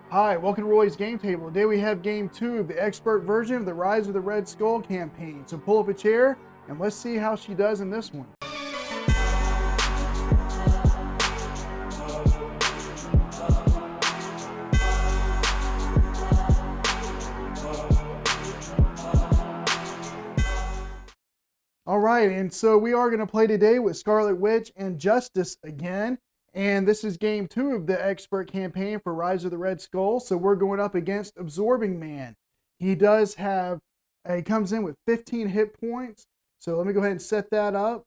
Hi, welcome to Roy's Game Table. Today we have game 2 of the expert version of the Rise of the Red Skull campaign. So pull up a chair and let's see how she does in this one. All right, and so we are going to play today with Scarlet Witch and Justice again. And this is game 2 of the expert campaign for Rise of the Red Skull. So we're going up against Absorbing Man. He comes in with 15 hit points. So let me go ahead and set that up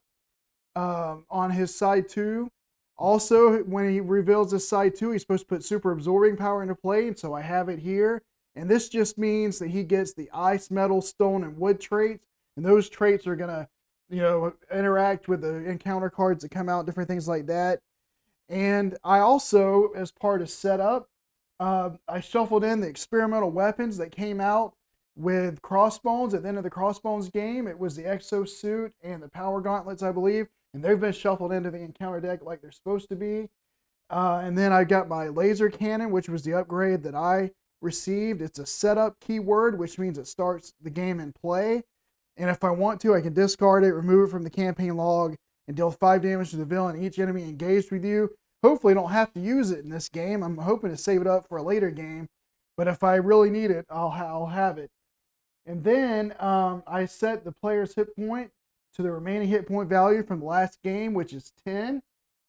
on his side 2. Also, when he reveals his side 2, he's supposed to put super absorbing power into play. And so I have it here. And this just means that he gets the ice, metal, stone, and wood traits. And those traits are going to, interact with the encounter cards that come out, different things like that. And I also, as part of setup, I shuffled in the experimental weapons that came out with Crossbones at the end of the Crossbones game. It was the exosuit and the power gauntlets, I believe, and they've been shuffled into the encounter deck like they're supposed to be. And then I got my laser cannon, which was the upgrade that I received. It's a setup keyword, which means it starts the game in play. And if I want to, I can discard it, remove it from the campaign log, and deal 5 damage to the villain each enemy engaged with you. Hopefully I don't have to use it in this game. I'm hoping to save it up for a later game. But if I really need it, I'll have it. And then I set the player's hit point to the remaining hit point value from the last game, which is 10.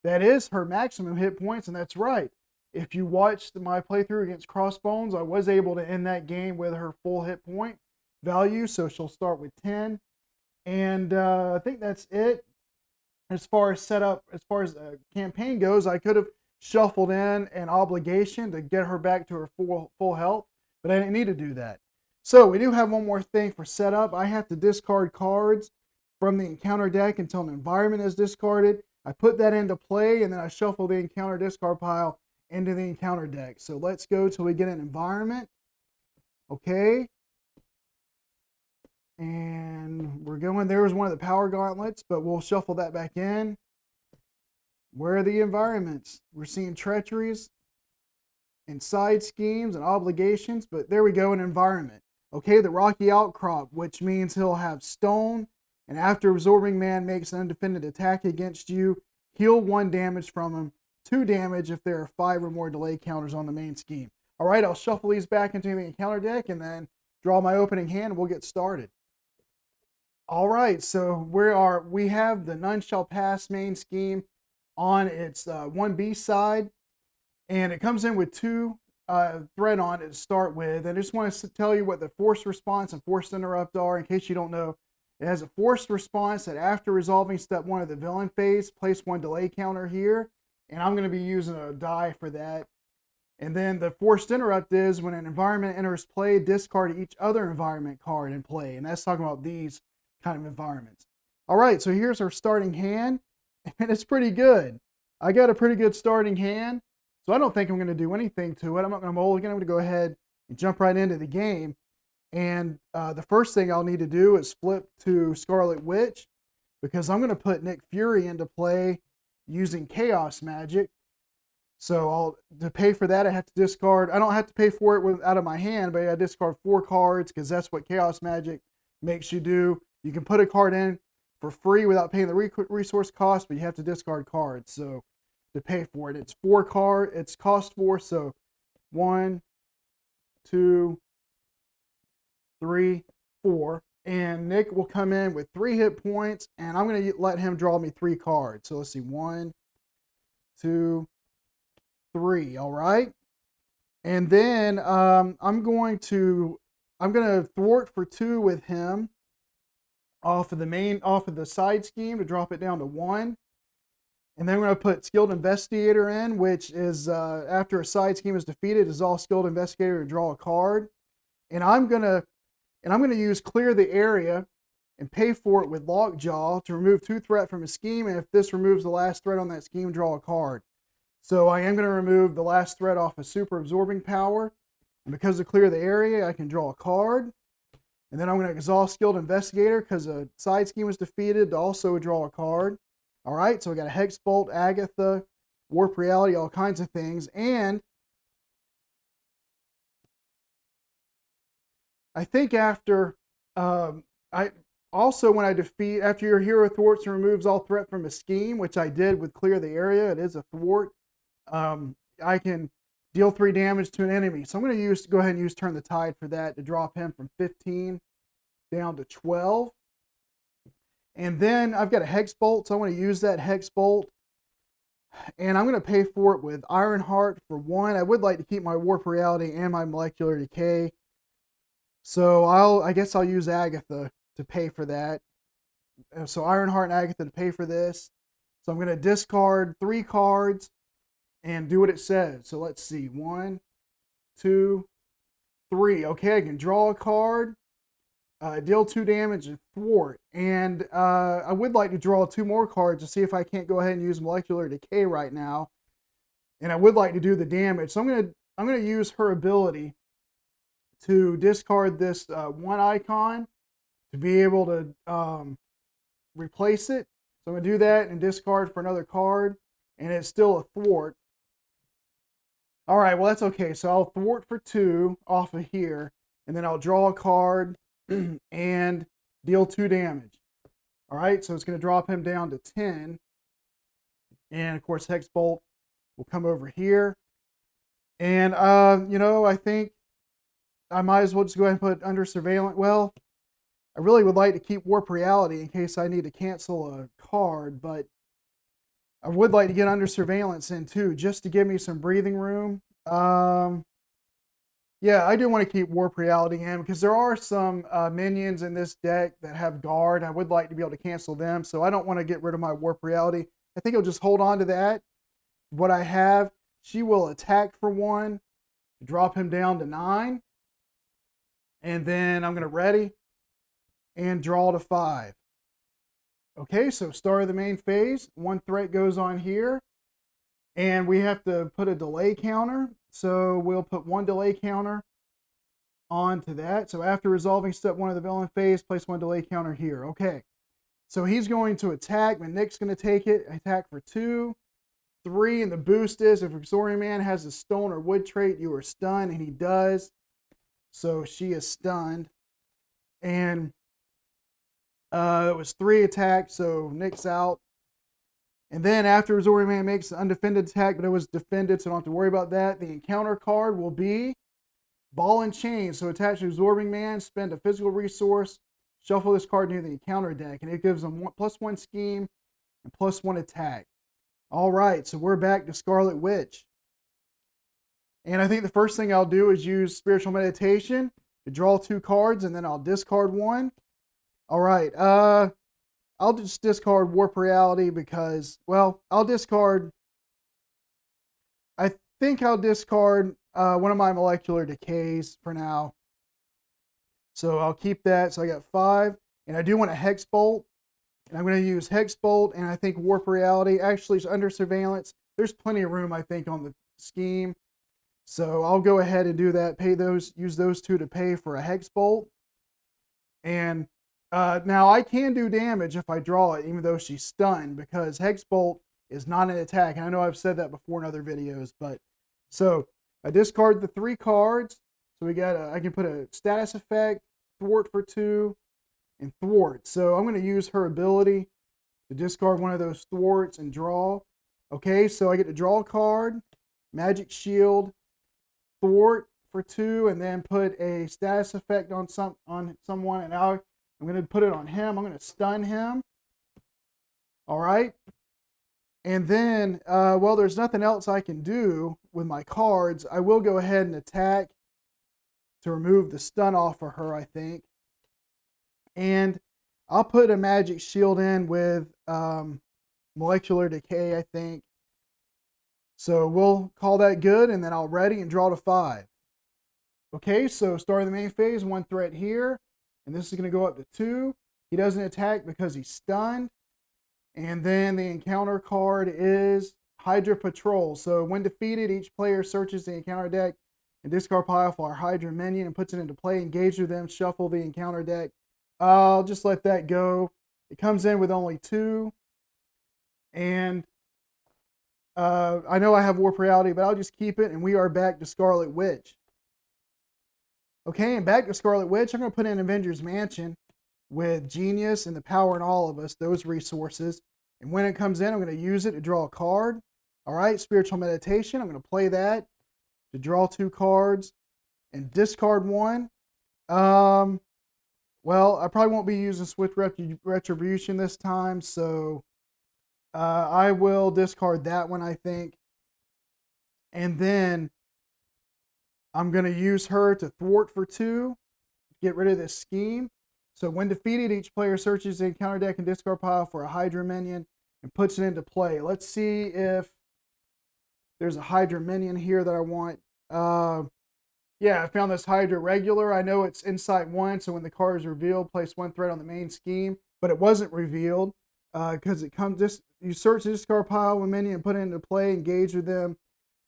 That is her maximum hit points, and that's right. If you watched my playthrough against Crossbones, I was able to end that game with her full hit point value, so she'll start with 10. And I think that's it. As far as setup, as far as the campaign goes, I could have shuffled in an obligation to get her back to her full health, but I didn't need to do that. So we do have one more thing for setup. I have to discard cards from the encounter deck until an environment is discarded. I put that into play, and then I shuffle the encounter discard pile into the encounter deck. So let's go till we get an environment. Okay. And we're going, there was one of the power gauntlets, but we'll shuffle that back in. Where are the environments? We're seeing treacheries and side schemes and obligations, but there we go, an environment. Okay, the Rocky Outcrop, which means he'll have stone, and after Absorbing Man makes an undefended attack against you, heal 1 damage from him, 2 damage if there are 5 or more delay counters on the main scheme. All right, I'll shuffle these back into the encounter deck and then draw my opening hand and we'll get started. All right, so we have the None Shall Pass main scheme on its 1B side, and it comes in with 2 thread on it to start with. And I just want to tell you what the forced response and forced interrupt are in case you don't know. It has a forced response that after resolving step 1 of the villain phase, place 1 delay counter here, and I'm going to be using a die for that. And then the forced interrupt is when an environment enters play, discard each other environment card in play, and that's talking about these kind of environments. All right, so here's our starting hand, and it's pretty good. I got a pretty good starting hand, so I don't think I'm going to do anything to it. I'm not going to mulligan. I'm going to go ahead and jump right into the game. And the first thing I'll need to do is flip to Scarlet Witch, because I'm going to put Nick Fury into play using Chaos Magic. So to pay for that, I have to discard. I don't have to pay for it out of my hand, but I discard 4 cards because that's what Chaos Magic makes you do. You can put a card in for free without paying the resource cost, but you have to discard cards. So to pay for it, it's 4 cards. It's cost 4. So 1, 2, 3, 4. And Nick will come in with 3 hit points, and I'm going to let him draw me 3 cards. So let's see, 1, 2, 3. All right. And then I'm going to thwart for 2 with him off of the side scheme to drop it down to 1. And then we're going to put Skilled Investigator in, which is after a side scheme is defeated, is all Skilled Investigator to draw a card. And I'm going to use Clear the Area and pay for it with Lockjaw to remove 2 threat from a scheme. And if this removes the last threat on that scheme, draw a card. So I am going to remove the last threat off of Super Absorbing Power. And because of Clear the Area, I can draw a card. And then I'm going to exhaust Skilled Investigator because a side scheme was defeated to also draw a card. All right, so we got a Hex Bolt, Agatha, Warp Reality, all kinds of things. And I think after, I also when I defeat, after your hero thwarts and removes all threat from a scheme, which I did with clear the area, it is a thwart, I can deal 3 damage to an enemy. So I'm going to go ahead and use Turn the Tide for that to drop him from 15 down to 12. And then I've got a Hex Bolt, so I want to use that Hex Bolt. And I'm going to pay for it with Ironheart for 1. I would like to keep my Warp Reality and my Molecular Decay. So I guess I'll use Agatha to pay for that. So Ironheart and Agatha to pay for this. So I'm going to discard 3 cards and do what it says. So let's see. 1, 2, 3. Okay, I can draw a card. Deal 2 damage and thwart. And I would like to draw 2 more cards to see if I can't go ahead and use Molecular Decay right now. And I would like to do the damage. So I'm gonna use her ability to discard this 1 icon to be able to replace it. So I'm gonna do that and discard for another card, and it's still a thwart. All right, well that's okay. So I'll thwart for 2 off of here, and then I'll draw a card and deal 2 damage. All right, so it's going to drop him down to 10. And of course, Hex Bolt will come over here. And, I think I might as well just go ahead and put under surveillance. Well, I really would like to keep Warp Reality in case I need to cancel a card, but I would like to get under surveillance in too, just to give me some breathing room. Yeah, I do want to keep Warp Reality in because there are some minions in this deck that have guard. I would like to be able to cancel them, so I don't want to get rid of my Warp Reality. I think I'll just hold on to that. What I have, she will attack for 1, drop him down to 9, and then I'm going to ready and draw to 5. Okay, so start of the main phase. 1 threat goes on here, and we have to put a delay counter. So we'll put 1 delay counter onto that. So after resolving step 1 of the villain phase, place 1 delay counter here. Okay. So he's going to attack, but Nick's going to take it. Attack for 2, 3, and the boost is if Exorian Man has a stone or wood trait, you are stunned, and he does. So she is stunned. And it was 3 attacks, so Nick's out. And then after Exorian Man makes an undefended attack, but it was defended, so don't have to worry about that. The encounter card will be Ball and Chain. So attach to Absorbing Man, spend a physical resource, shuffle this card near the encounter deck, and it gives them +1 scheme and +1 attack. All right, so we're back to Scarlet Witch. And I think the first thing I'll do is use Spiritual Meditation to draw 2 cards, and then I'll discard 1. All right, I'll just discard Warp Reality because, well, I think I'll discard 1 of my Molecular Decays for now. So I'll keep that. So I got 5. And I do want a Hex Bolt. And I'm going to use Hex Bolt, and I think Warp Reality. Actually, it's under surveillance. There's plenty of room, I think, on the scheme. So I'll go ahead and do that. Use those 2 to pay for a Hex Bolt. And now I can do damage if I draw it, even though she's stunned, because Hex Bolt is not an attack. And I know I've said that before in other videos, but so I discard the 3 cards. So I can put a status effect, thwart for 2, and thwart. So I'm going to use her ability to discard 1 of those thwarts and draw. Okay, so I get to draw a card, Magic Shield, thwart for 2, and then put a status effect on someone, and now I'm going to put it on him. I'm going to stun him. All right. And then, well, there's nothing else I can do with my cards. I will go ahead and attack to remove the stun off of her, I think. And I'll put a Magic Shield in with Molecular Decay, I think. So we'll call that good, and then I'll ready and draw to 5. Okay, so start of the main phase, 1 threat here. And this is going to go up to 2. He doesn't attack because he's stunned. And then the encounter card is Hydra Patrol. So when defeated, each player searches the encounter deck and discard pile for our Hydra minion and puts it into play. Engage with them, shuffle the encounter deck. I'll just let that go. It comes in with only 2. And I know I have Warp Reality, but I'll just keep it. And we are back to Scarlet Witch. Okay, and back to Scarlet Witch. I'm going to put in Avengers Mansion with Genius and the Power in All of Us, those resources. And when it comes in, I'm going to use it to draw a card. All right, Spiritual Meditation. I'm going to play that to draw 2 cards and discard 1. Well, I probably won't be using Swift Retribution this time, so I will discard that one, I think. And then I'm going to use her to thwart for 2, get rid of this scheme. So when defeated, each player searches the encounter deck and discard pile for a Hydra minion and puts it into play. Let's see if there's a Hydra minion here that I want. Yeah, I found this Hydra regular. I know it's Insight 1, so when the card is revealed, place 1 threat on the main scheme. But it wasn't revealed because it comes just you search the discard pile with minion and put it into play, engage with them,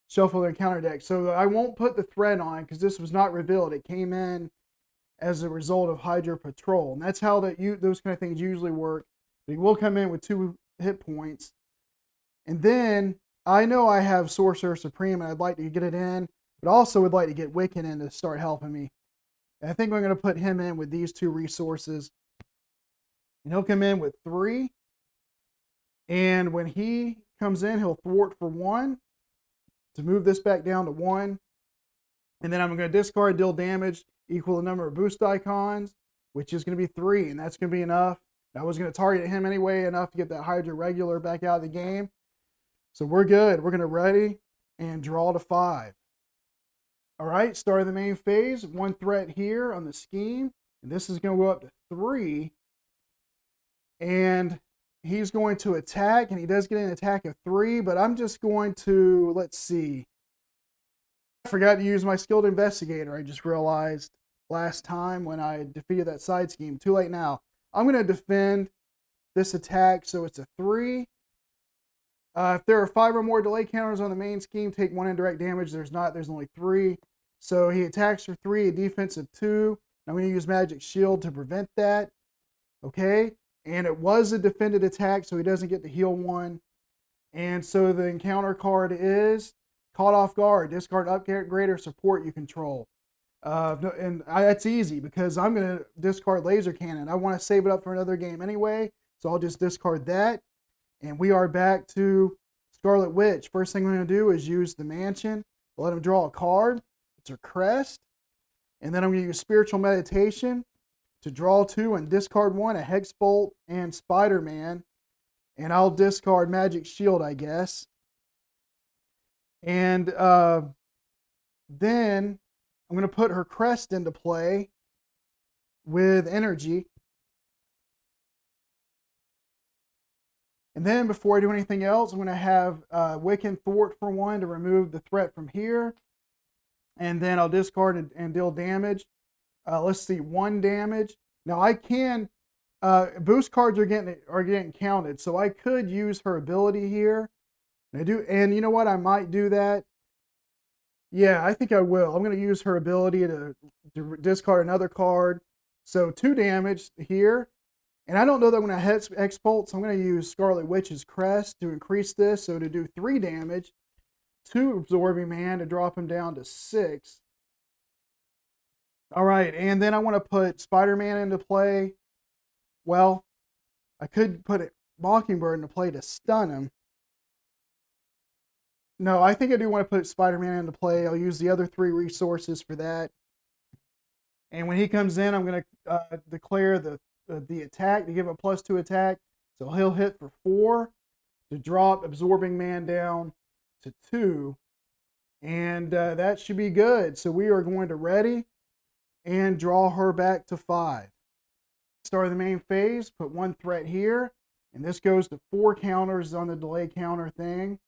shuffle their encounter deck. So I won't put the threat on because this was not revealed. It came in as a result of Hydra Patrol. And that's how those kind of things usually work. But he will come in with 2 hit points. And then I know I have Sorcerer Supreme and I'd like to get it in, but also would like to get Wiccan in to start helping me. And I think I'm going to put him in with these 2 resources. And he'll come in with 3. And when he comes in, he'll thwart for 1 to move this back down to 1. And then I'm going to discard, deal damage equal the number of boost icons, which is going to be 3, and that's going to be enough. I was going to target him anyway, enough to get that Hydra regular back out of the game. So we're good. We're going to ready and draw to 5. All right, start of the main phase. 1 threat here on the scheme, and this is going to go up to 3. And he's going to attack, and he does get an attack of 3, but I'm just going to, let's see. I forgot to use my Skilled Investigator. I just realized last time when I defeated that side scheme. Too late now. I'm going to defend this attack, so it's a 3. If there are 5 or more delay counters on the main scheme, take 1 indirect damage. There's not. There's only 3. So he attacks for 3, a defense of 2. I'm going to use Magic Shield to prevent that. Okay? And it was a defended attack, so he doesn't get to heal 1. And so the encounter card is Caught Off Guard. Discard upgrade or support you control. That's easy because I'm going to discard Laser Cannon. I want to save it up for another game anyway, so I'll just discard that. And we are back to Scarlet Witch. First thing I'm going to do is use the Mansion. Let him draw a card. It's her crest. And then I'm going to use Spiritual Meditation to draw 2 and discard 1, a Hex Bolt and Spider-Man. And I'll discard Magic Shield, I guess. And then I'm going to put her crest into play with energy. And then before I do anything else, I'm going to have Wiccan Thwart for 1 to remove the threat from here. And then I'll discard and deal damage. Let's see, 1 damage. Now I can, boost cards are getting counted, so I could use her ability here. And you know what? I might do that. Yeah, I think I will. I'm going to use her ability to discard another card. So 2 damage here. And I don't know that I'm going to X-Bolt, so I'm going to use Scarlet Witch's Crest to increase this. So to do 3 damage, 2 Absorbing Man to drop him down to 6. All right, and then I want to put Spider-Man into play. Well, I could put Mockingbird into play to stun him. No, I think I do want to put Spider-Man into play. I'll use the other 3 resources for that. And when he comes in, I'm going to declare the attack to give him a +2 attack. So he'll hit for 4 to drop Absorbing Man down to 2. And that should be good. So we are going to ready and draw her back to 5. Start of the main phase, put 1 threat here. And this goes to 4 counters on the delay counter thing.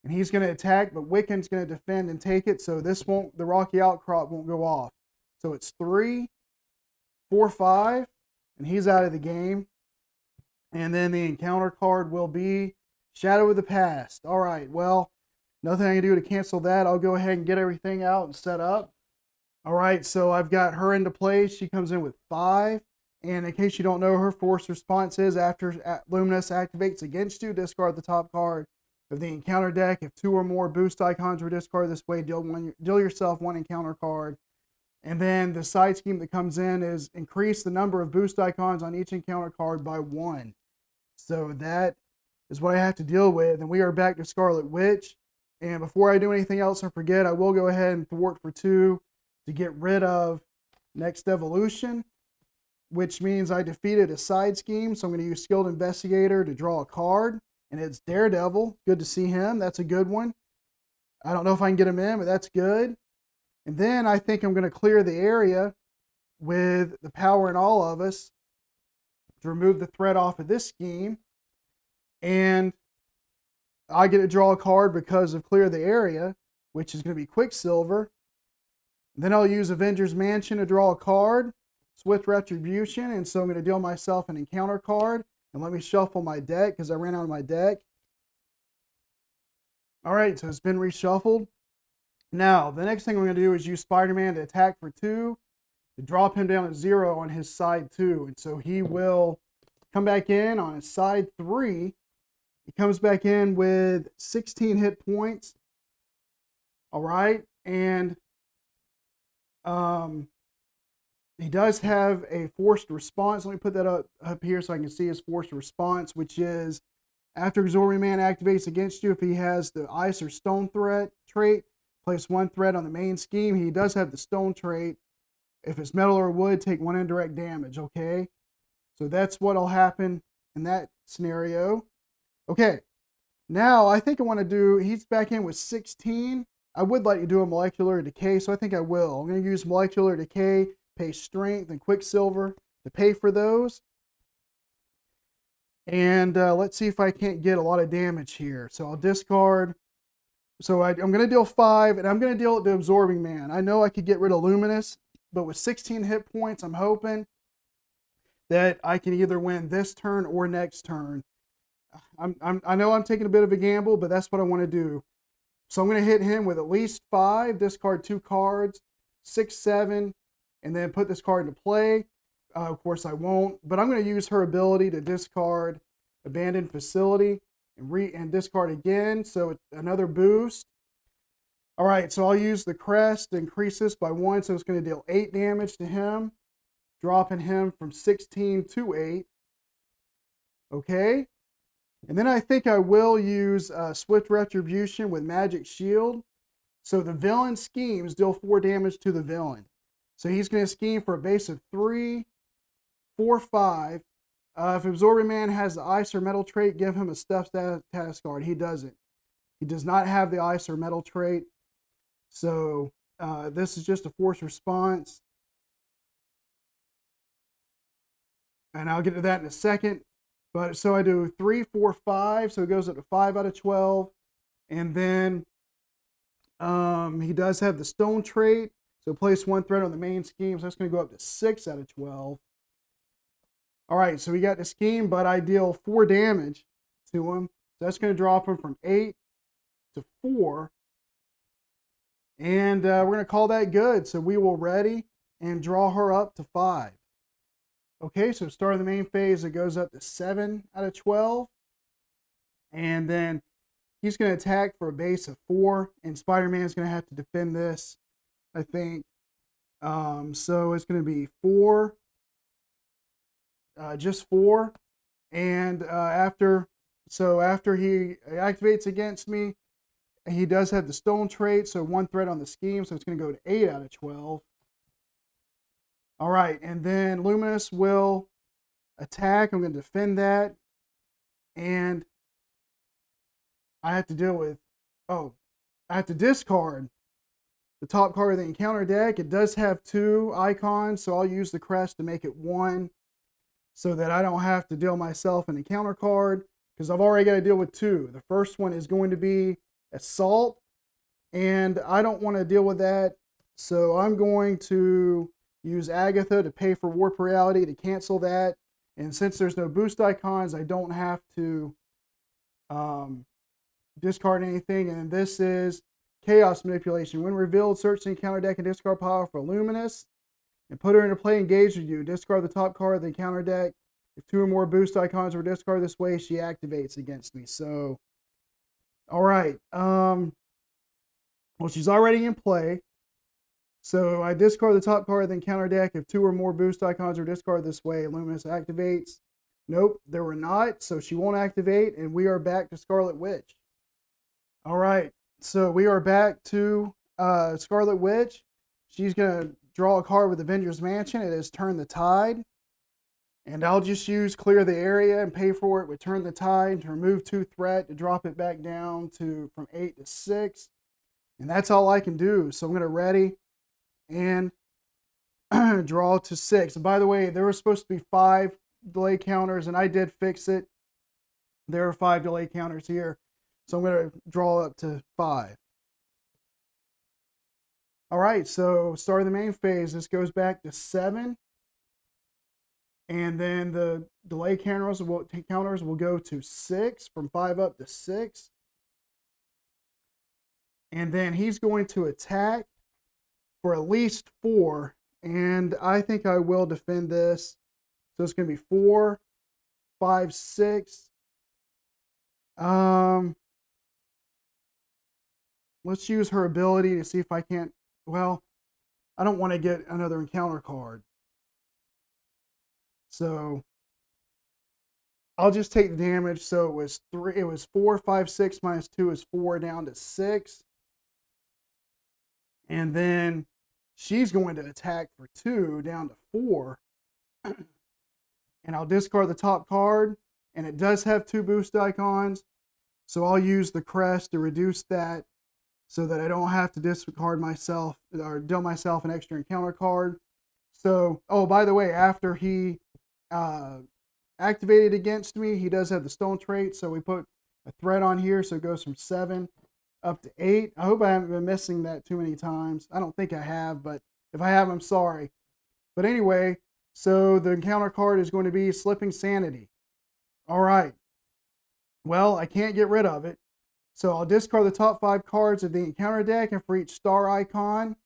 And he's going to attack, but Wiccan's going to defend and take it, so the Rocky Outcrop won't go off. So it's 3, 4, 5, and he's out of the game. And then the encounter card will be Shadow of the Past. All right, well, nothing I can do to cancel that. I'll go ahead and get everything out and set up. All right, so I've got her into play. She comes in with 5. And in case you don't know, her force response is after Luminous activates against you, discard the top card of the encounter deck. If 2 or more boost icons were discarded this way, deal yourself 1 encounter card. And then the side scheme that comes in is increase the number of boost icons on each encounter card by 1. So that is what I have to deal with. And we are back to Scarlet Witch. And before I do anything else and forget, I will go ahead and thwart for 2 to get rid of next evolution, which means I defeated a side scheme. So I'm going to use Skilled Investigator to draw a card. And it's Daredevil. Good to see him. That's a good one. I don't know if I can get him in, but that's good. And then I think I'm going to clear the area with the Power in All of Us to remove the threat off of this scheme. And I get to draw a card because of Clear the Area, which is going to be Quicksilver. Then I'll use Avengers Mansion to draw a card, Swift Retribution, and so I'm going to deal myself an encounter card. And let me shuffle my deck because I ran out of my deck. All right, so it's been reshuffled. Now, the next thing I'm going to do is use Spider-Man to attack for 2, to drop him down at 0 on his side 2. And so he will come back in on his side 3. He comes back in with 16 hit points. All right, and he does have a forced response. Let me put that up here so I can see his forced response, which is after Absorbing Man activates against you, if he has the Ice or Stone threat trait, place 1 threat on the main scheme. He does have the Stone trait. If it's metal or wood, take 1 indirect damage, okay? So that's what'll happen in that scenario. Okay, now I think I want to do, he's back in with 16. I would like to do a Molecular Decay, so I think I will. I'm going to use Molecular Decay, pay Strength and Quicksilver to pay for those. And let's see if I can't get a lot of damage here. So I'll discard. So I'm going to deal 5, and I'm going to deal it to Absorbing Man. I know I could get rid of Luminous, but with 16 hit points, I'm hoping that I can either win this turn or next turn. I know I'm taking a bit of a gamble, but that's what I want to do. So I'm going to hit him with at least 5, discard 2 cards, 6, 7, and then put this card into play. Of course, I won't, but I'm going to use her ability to discard Abandoned Facility and discard again, so another boost. All right, so I'll use the crest to increase this by 1, so it's going to deal 8 damage to him, dropping him from 16 to 8. Okay, and then I think I will use Swift Retribution with Magic Shield. So the villain schemes deal 4 damage to the villain. So he's going to scheme for a base of 3, 4, 5. If Absorbing Man has the Ice or Metal trait, give him a Stuffed Status card. He doesn't. He does not have the Ice or Metal trait. So this is just a forced response. And I'll get to that in a second. But so I do 3, 4, 5. So it goes up to 5 out of 12. And then he does have the Stone trait. So place 1 threat on the main scheme. So that's going to go up to 6 out of 12. All right, so we got the scheme, but I deal 4 damage to him. So that's going to drop him from 8 to 4. And we're going to call that good. So we will ready and draw her up to 5. Okay, so start of the main phase, it goes up to 7 out of 12. And then he's going to attack for a base of 4. And Spider-Man's going to have to defend this, I think. So it's going to be 4. Just 4, and after he activates against me, he does have the Stone trait, so 1 threat on the scheme, so it's going to go to 8 out of 12. All right, and then Luminous will attack. I'm going to defend that, and I have to deal with, I have to discard the top card of the encounter deck. It does have 2 icons, so I'll use the crest to make it 1. So that I don't have to deal myself an encounter card, because I've already got to deal with 2. The first one is going to be Assault, and I don't want to deal with that. So I'm going to use Agatha to pay for Warp Reality to cancel that. And since there's no boost icons, I don't have to discard anything. And this is Chaos Manipulation. When revealed, search the encounter deck and discard pile for Luminous. And put her into play engaged with you. Discard the top card of the encounter deck. If 2 or more boost icons were discarded this way, she activates against me. So, all right. Well, she's already in play. So I discard the top card, then counter deck. If 2 or more boost icons are discarded this way, Luminous activates. Nope, there were not, so she won't activate, and we are back to Scarlet Witch. All right, so we are back to Scarlet Witch. She's going to draw a card with Avengers Mansion. It is Turn the Tide. And I'll just use Clear the Area and pay for it with Turn the Tide to remove 2 threat, to drop it back down to from 8 to 6. And that's all I can do. So I'm going to ready and draw to 6. And by the way, there were supposed to be 5 delay counters, and I did fix it. There are 5 delay counters here. So I'm going to draw up to 5. All right, so start of the main phase. This goes back to 7. And then the delay counters will go to 6, from 5 up to 6. And then he's going to attack for at least 4. And I think I will defend this. So it's going to be 4, 5, 6. Let's use her ability to see if I can't. Well, I don't want to get another encounter card. So I'll just take the damage. So it was 3. It was 4, 5, 6 minus 2 is 4, down to 6. And then she's going to attack for 2, down to 4. And I'll discard the top card. And it does have 2 boost icons. So I'll use the crest to reduce that, so that I don't have to discard myself or deal myself an extra encounter card. So, oh, by the way, after he activated against me, he does have the stone trait. So we put a threat on here. So it goes from 7 up to 8. I hope I haven't been missing that too many times. I don't think I have, but if I have, I'm sorry. But anyway, so the encounter card is going to be Slipping Sanity. All right. Well, I can't get rid of it. So I'll discard the top 5 cards of the encounter deck, and for each star icon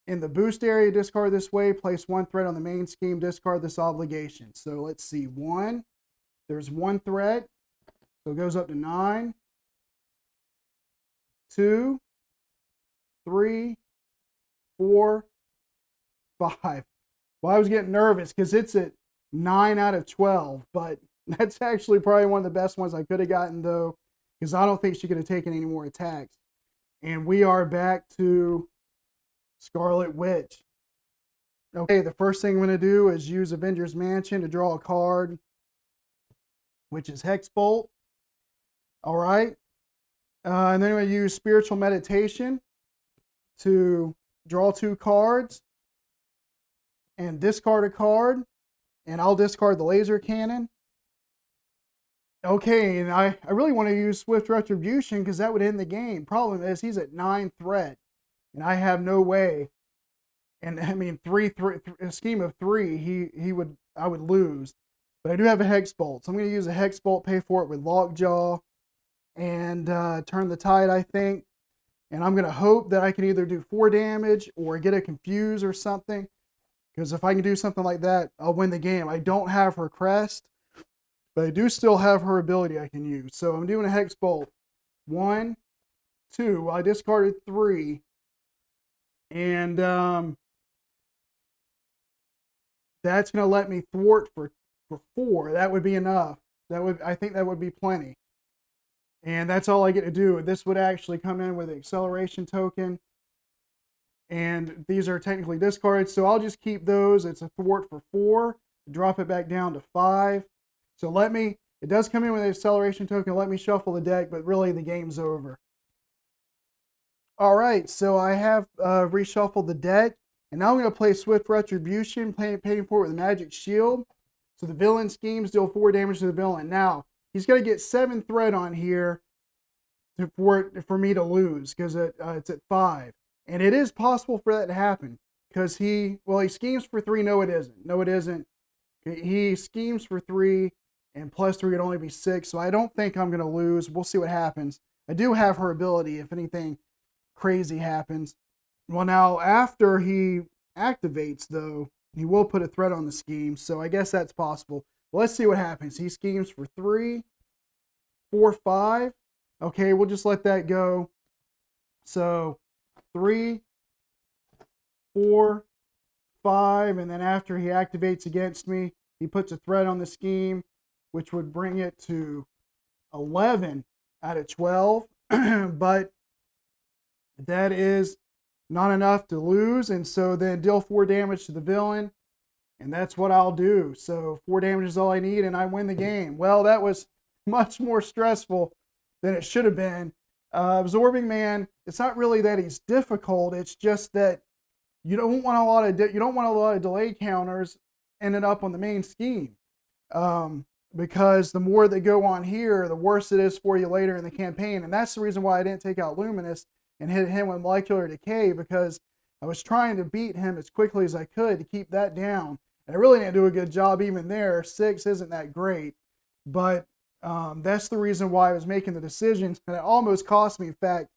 in the boost area, discard this way, place 1 threat on the main scheme, discard this obligation. So let's see, 1, there's 1 threat, so it goes up to 9, 2, 3, 4, 5. Well, I was getting nervous because it's at 9 out of 12, but that's actually probably one of the best ones I could have gotten, though, because I don't think she could have taken any more attacks. And we are back to Scarlet Witch. Okay, the first thing I'm going to do is use Avengers Mansion to draw a card, which is Hex Bolt. All right. And then I'm going to use Spiritual Meditation to draw 2 cards and discard a card. And I'll discard the Laser Cannon. Okay, and I really want to use Swift Retribution because that would end the game. Problem is, he's at 9 threat, and I have no way. And I mean, a scheme of 3, I would lose. But I do have a Hex Bolt, so I'm going to use a Hex Bolt, pay for it with Lockjaw, and Turn the Tide, I think. And I'm going to hope that I can either do 4 damage or get a Confuse or something. Because if I can do something like that, I'll win the game. I don't have her crest, but I do still have her ability I can use. So I'm doing a Hex Bolt. 1, 2. I discarded 3. And that's going to let me thwart for 4. That would be enough. I think that would be plenty. And that's all I get to do. This would actually come in with an acceleration token. And these are technically discarded. So I'll just keep those. It's a thwart for 4. Drop it back down to 5. So it does come in with an acceleration token. Let me shuffle the deck, but really the game's over. All right, so I have reshuffled the deck, and now I'm going to play Swift Retribution, paying for it with a Magic Shield. So the villain schemes deal 4 damage to the villain. Now, he's going to get 7 threat on here for me to lose, because it's at 5. And it is possible for that to happen, because he schemes for 3. No, it isn't. No, it isn't. He schemes for 3, and plus 3 would only be 6, so I don't think I'm going to lose. We'll see what happens. I do have her ability if anything crazy happens. Well, now, after he activates, though, he will put a threat on the scheme, so I guess that's possible. Well, let's see what happens. He schemes for 3, 4, 5. Okay, we'll just let that go. So, 3, 4, 5, and then after he activates against me, he puts a threat on the scheme, which would bring it to 11 out of 12. But that is not enough to lose, and so then deal 4 damage to the villain, and that's what I'll do. So 4 damage is all I need, and I win the game. Well, that was much more stressful than it should have been. Absorbing Man, it's not really that he's difficult, it's just that you don't want a lot of delay counters ended up on the main scheme. Because the more that go on here, the worse it is for you later in the campaign. And that's the reason why I didn't take out Luminous and hit him with Molecular Decay, because I was trying to beat him as quickly as I could to keep that down. And I really didn't do a good job even there. 6 isn't that great. But that's the reason why I was making the decisions. And it almost cost me, in fact,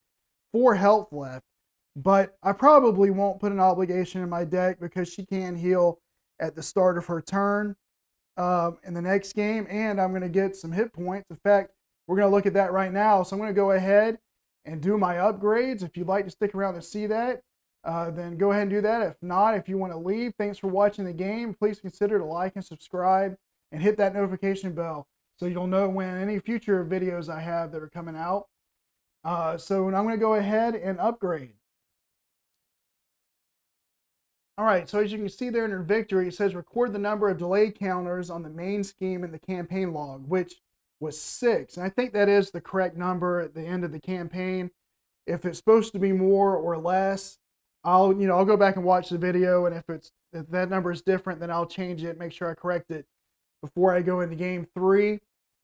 4 health left. But I probably won't put an obligation in my deck because she can heal at the start of her turn in the next game, and I'm going to get some hit points. In fact, we're going to look at that right now. So I'm going to go ahead and do my upgrades. If you'd like to stick around to see that, then go ahead and do that. If not, if you want to leave, thanks for watching the game. Please consider to like and subscribe and hit that notification bell so you'll know when any future videos I have that are coming out. So I'm going to go ahead and upgrade. All right, so as you can see there in her victory, it says record the number of delay counters on the main scheme in the campaign log, which was 6. And I think that is the correct number at the end of the campaign. If it's supposed to be more or less, I'll go back and watch the video, and if that number is different, then I'll change it, make sure I correct it before I go into game 3.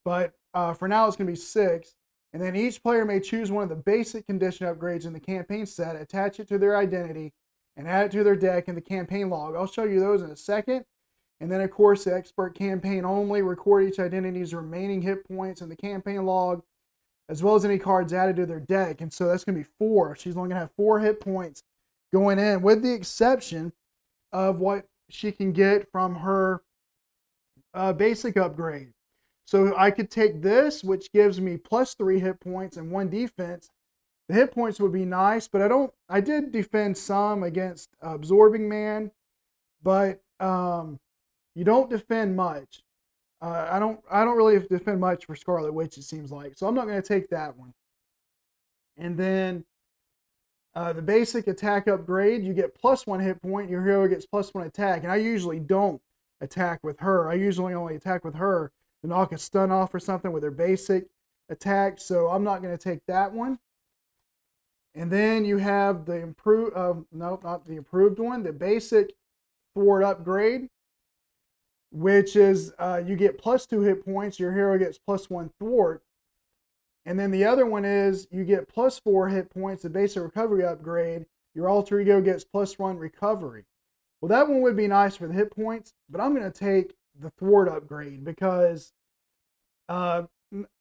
But for now, it's going to be 6. And then each player may choose one of the basic condition upgrades in the campaign set, attach it to their identity, and add it to their deck in the campaign log. I'll show you those in a second. And then, of course, the expert campaign only. Record each identity's remaining hit points in the campaign log, as well as any cards added to their deck. And so that's going to be 4. She's only going to have 4 hit points going in, with the exception of what she can get from her basic upgrade. So I could take this, which gives me +3 hit points and 1 defense. The hit points would be nice, but I did defend some against Absorbing Man, but you don't defend much. I don't really defend much for Scarlet Witch, it seems like. So I'm not going to take that one. And then the basic attack upgrade, you get +1 hit point. Your hero gets +1 attack. And I usually don't attack with her. I usually only attack with her to knock a stun off or something with her basic attack. So I'm not going to take that one. And then you have the improved, no, not the improved one, the basic thwart upgrade, which is you get +2 hit points. Your hero gets +1 thwart. And then the other one is you get +4 hit points, the basic recovery upgrade. Your alter ego gets +1 recovery. Well, that one would be nice for the hit points, but I'm going to take the thwart upgrade because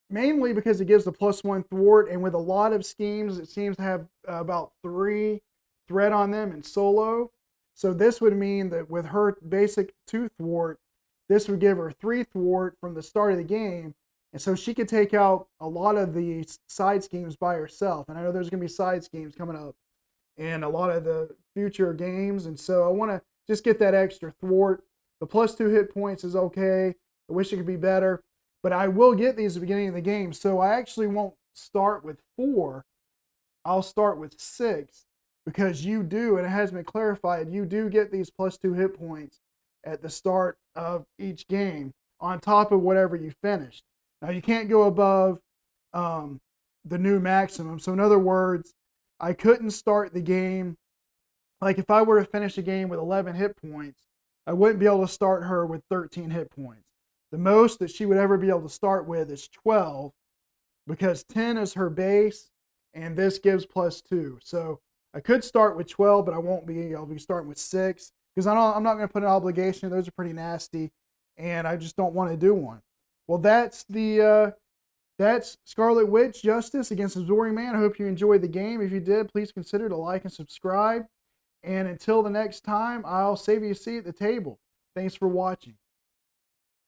mainly because it gives the +1 thwart, and with a lot of schemes, it seems to have about 3 threat on them in solo. So this would mean that with her basic 2 thwart, this would give her 3 thwart from the start of the game, and so she could take out a lot of the side schemes by herself. And I know there's going to be side schemes coming up in a lot of the future games, and so I want to just get that extra thwart. The +2 hit points is okay. I wish it could be better. But I will get these at the beginning of the game, so I actually won't start with 4. I'll start with 6, because you do, and it has been clarified, you do get these +2 hit points at the start of each game, on top of whatever you finished. Now, you can't go above the new maximum. So in other words, I couldn't start the game, like if I were to finish a game with 11 hit points, I wouldn't be able to start her with 13 hit points. The most that she would ever be able to start with is 12, because 10 is her base, and this gives +2. So I could start with 12, but I won't be. I'll be starting with 6, because I'm not going to put an obligation. Those are pretty nasty, and I just don't want to do one. Well, that's Scarlet Witch Justice against Absorbing Man. I hope you enjoyed the game. If you did, please consider to like and subscribe. And until the next time, I'll save you a seat at the table. Thanks for watching.